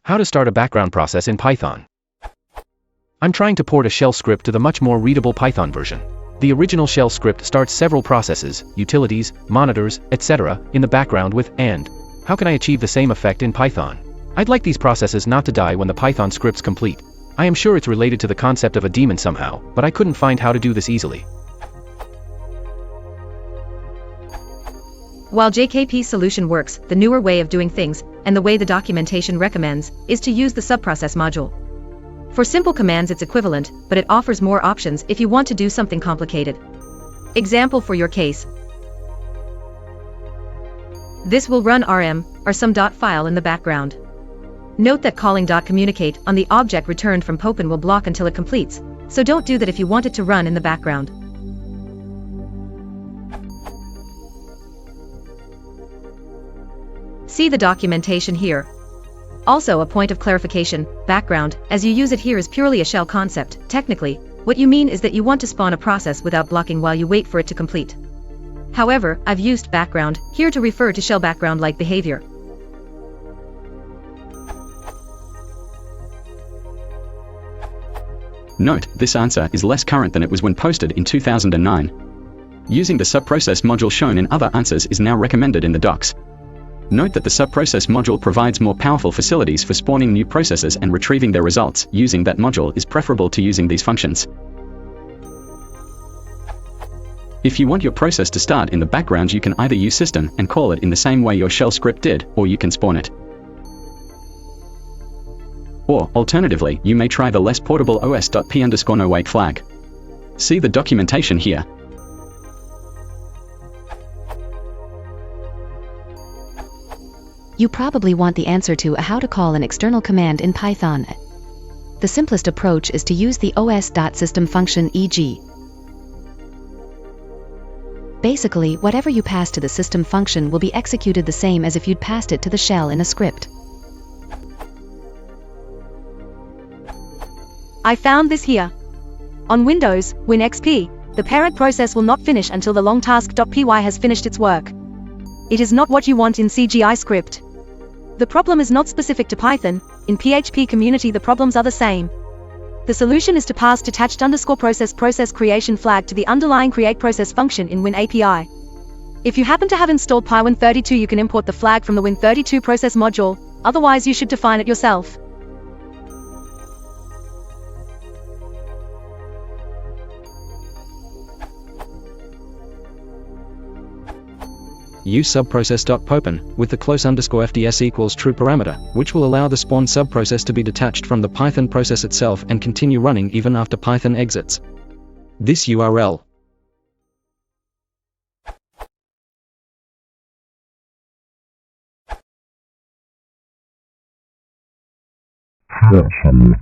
How to start a background process in Python. I'm trying to port a shell script to the much more readable Python version. The original shell script starts several processes, utilities, monitors, etc., in the background with and. How can I achieve the same effect in Python? I'd like these processes not to die when the Python script's complete. I am sure it's related to the concept of a daemon somehow, but I couldn't find how to do this easily. While JKP's solution works, the newer way of doing things, and the way the documentation recommends, is to use the subprocess module. For simple commands it's equivalent, but it offers more options if you want to do something complicated. Example for your case. This will run rm, or some .file in the background. Note that calling .communicate on the object returned from Popen will block until it completes, so don't do that if you want it to run in the background. See the documentation here. Also, a point of clarification, background, as you use it here is purely a shell concept. Technically, what you mean is that you want to spawn a process without blocking while you wait for it to complete. However, I've used background here to refer to shell background-like behavior. Note, this answer is less current than it was when posted in 2009. Using the subprocess module shown in other answers is now recommended in the docs. Note that the subprocess module provides more powerful facilities for spawning new processes and retrieving their results. Using that module is preferable to using these functions. If you want your process to start in the background, you can either use system and call it in the same way your shell script did, or you can spawn it. Or, alternatively, you may try the less portable os.p_nowait flag. See the documentation here. You probably want the answer to how to call an external command in Python. The simplest approach is to use the os.system function, e.g. Basically, whatever you pass to the system function will be executed the same as if you'd passed it to the shell in a script. I found this here. On Windows, WinXP, the parent process will not finish until the longtask.py has finished its work. It is not what you want in CGI script. The problem is not specific to Python. In PHP community the problems are the same. The solution is to pass detached _process creation flag to the underlying create process function in Win API. If you happen to have installed PyWin32 you can import the flag from the Win32 process module, otherwise you should define it yourself. Use subprocess.popen with the close_fds equals true parameter, which will allow the spawned subprocess to be detached from the Python process itself and continue running even after Python exits. This URL. This is